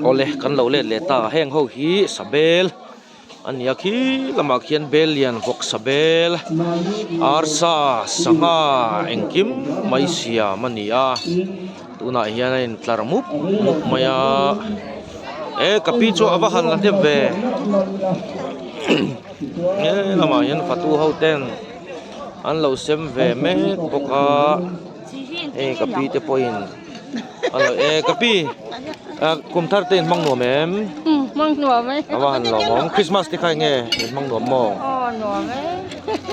โอเลกันเราเล่นเลตาแห้งเขาฮีสเบลอันนี้คีละมาเขียนเบลเลียนวกสเบลอาร์ซาสังอาเอ็งกิมไม่เสียมันนี่ตัวน่าเฮียนตลาดมุกมายากับพี่โจอวะหันลันเทเวละมาเฮียนฟัตูเฮาเต้นอันเราเซมเวเมกปกากับพี่เตปอยน์อันเรากับพี่กุมทาร์เต้นมังหนัวแม่มังหนัวไหมว่าหันเรามองคริสต์มาสที่ใครเงี้ยเห็นมังหนัวมองหนัวไหม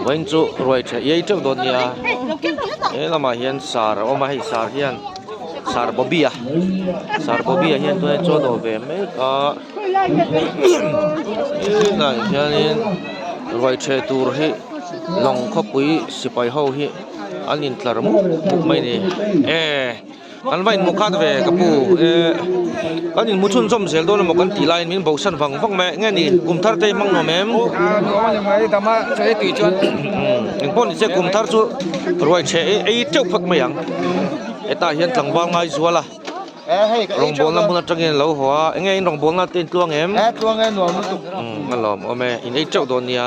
วันจุรวยเฉยยี่เจ้าโดนเนี่ยละมาเฮียนสาร์เอามาให้สาร์เฮียนสาร์บอบบี้เฮียนตัวโจโดเวเมก็นั่นเฮียนรวยเฉยตัวที่ลองขบุยสิไปเฮาที่อันนี้ตลาดมุกไม่เนี่ยอันไว้มุขาดเวกับปูอันนี้มุชุนส้มเสลโดนมุกันตีไลน์มินบอกฉันฟังแม่เงี้ยนี่กุมทาร์เตมังโนแม่ยังไงแต่มาใช้ตีจวนยังป้อนนี่เจ้ากุมทาร์สุรวยเฉยไอ้เจ้าพักไม่ยังไอ้ตาเห็นหลังวางไม้ชัวละรองบอลน้ำมันจังเงินเราหัวไงรองบอลน่ะเต้นตัวเงี้ยตัวเงินหน่วยมุตุงั้นหรอโอ้แม่ไอ้เจ้าโดนเนี่ย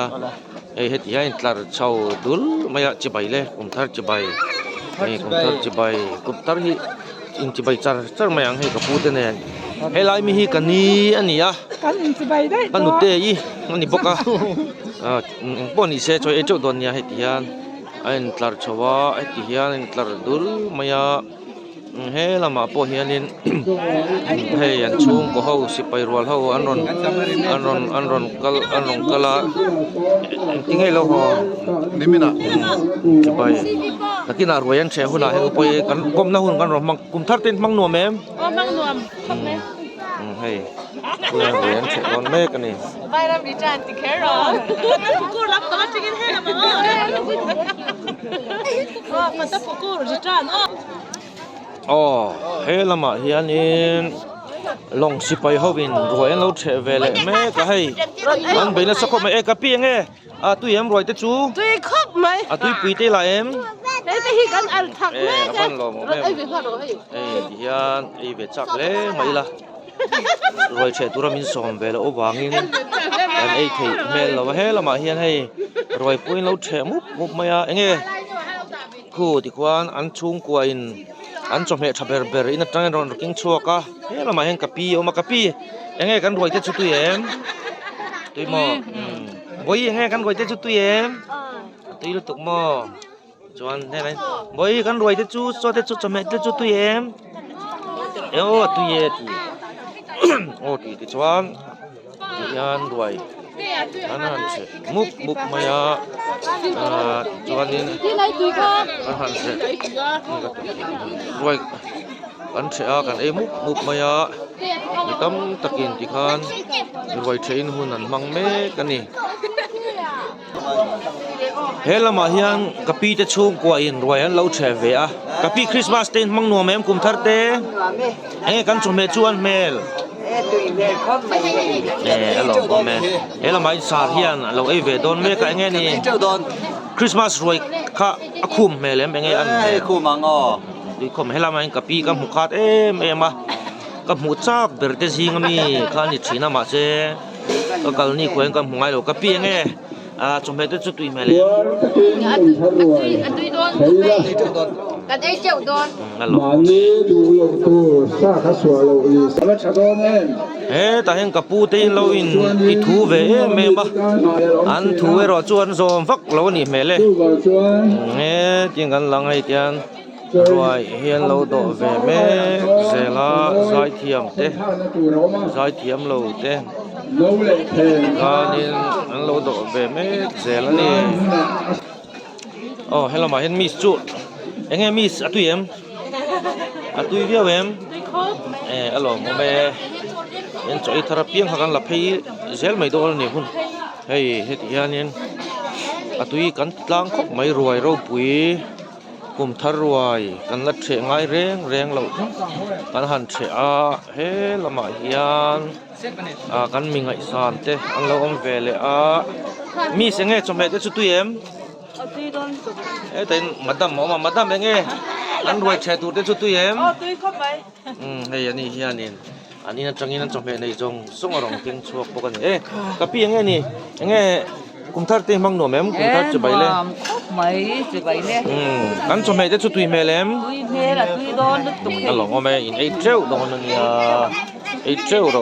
ไอ้เฮ็ดยังตลาดชาวดุลไม่อยากจะไปเลยกุมทาร์จะไปกุมทาร์จะไปกุมทาร์ที่อินจะไปจัดมาอย่างให้กับพูดเนี่ยเฮลายมีฮีกันนี้อันนี้กันอินจะไปได้กันนุเตยอันนี้ปกป้อนนี่เสียช่วยเจ้าโดนเนี่ยให้ที่ยันไอ้ตลาดชาวไอ้ที่ยันตลาดดุลมายาเฮลามาป้อนเฮียนินเฮียนชุ่มก็เขาสิไปรัวเขาอันรอนกะลาทิ้งให้เราหัวนี่มินะจะไปแต่กินอาหารยันเชหุ่นให้เขาไปกันก้มหน้าหุ่นกันรอมังกุมทัดเต้นมังนัวแม่มังนัวทำไมให้เพื่อนยันเชตอนแม่กันนี่ไปรับดิจานติแครอกูรับตอนจะกินให้มั้งมันจะกูดิจานเฮลามาเฮียนินลองสิไปเฮาวินรวยเราเชเวเลแม่ก็ให้มันเป็นสักคนมากับพี่ยังไงตุ้ยรวยแต่จูตุ้ยครบไหมตุ้ยปีเตล่ะได้แต่ที่กันอันถักแม่กันไอ้เวทเฮียนไอ้เวทจักเลยไม่ละรวยเชตุรามินสอมเวลโอวางินอันไอ้เทเมลเราเฮลามาเฮียนให้รวยปุ้ยเราเชมุบมายังไงคู่ที่ควานอันชุ่มกว่าอินอันจอมเหตุเบอร์อินตั้งแต่รอนกิ้งชัวกะเฮ้ยเรามาเห็นกับปีเอามากับปียังไงกันรวยเจ้าชุดตัวเอ็มตัวหม้อบอยยังไงกันรวยเจ้าชุดตัวเอ็มตัวลูกตุกหม้อจวนได้ไหมบอยกันรวยเจ้าชุดโซ่เจ้าชุดจอมเหตุเจ้าชุดตัวเอ็มตัวเอ็ดตัวจวนยันรวยอันนั้นเช่มุกมายาจวนนี้อันนั้นเช่รวยอันเช่กันมุกมายาตั้มตะกินที่ขันรวยเชิญหุ่นนั้นมังเมกันนี่เฮลมาเฮียนกับพี่จะชุ่มกว่าอินรวยอันเราเชเวะกับพี่คริสต์มาสเต้นมังนัวแม่กุมทาร์เต้กันชมเมจวนเมลเราแม่เราไม่สาเฮียนเราไอ้เวดอนเมกันไงนี่คริสต์มาสรวยข้าคุมเมลเป็นไงอันคุมมังดูคุมเฮลมาเองกับพี่กับหมูขาดเอ็มมากับหมูจักเบิร์ดซิงมีข้านี่ชีน่ามาเซ่ก็กรณีคุยกับหมูไงเรากับพี่ไงจมเมตุจุดตุยเมลอันตุยโดนกันไอ้เจ้าโดนมานี่ดูลงตัวซาข้าสัวเราอีสารชัดโดนแต่เห็นกับปูตีนเราอินที่ทูเวเมบ้าอันทูเวรอจวนโซมฟักเรานี่เมลเลยจริงกันหลังไอ้เตียนรวยเฮียนเราโตเวเมเซลาใจเทียมเต้ใจเทียมเราเต้นี่เราโตเวเมเซลานี่ให้เรามาเห็นมิสจุยังไงมิสตุยตุยเวียเวมอร่อยมั้ยเห็นจอยทาราเปียงหักันหลับให้เซลไม่โดนนี่คุณเฮ้ยเฮ็ดยานี่ตุยกันล้างคบไม่รวยเราปุ๋ยกุมทารวยกันลัดเฉง่ายแรงเรากันหันเฉเฮ้ละมาเฮียนกันมีไงสานเตอันเราอมเวลมีเสียงไงจมเฮ็ดจุดตุยแต่มาดามมาดามยังไงอันรวยเฉตุเตจุดตุยตุยเข้าไปเฮ้ยนี่เฮียนี่ อันนี้นะจังนี้นะจังเป็นในจงส่งอารมณ์เก่งชัวปกันกะปียังไงนี่ยังไงกุมทัดเต็มบังหนูแม่กุมทัดจะไปเลยไม่จะไปเลยอันจะไม่ได้ชุดตุยแม่เล่มตุยแม่ละตุยโดนตุกอันหลงว่าแม่อินไอเจ้าโดนนึงไอเจ้าเรา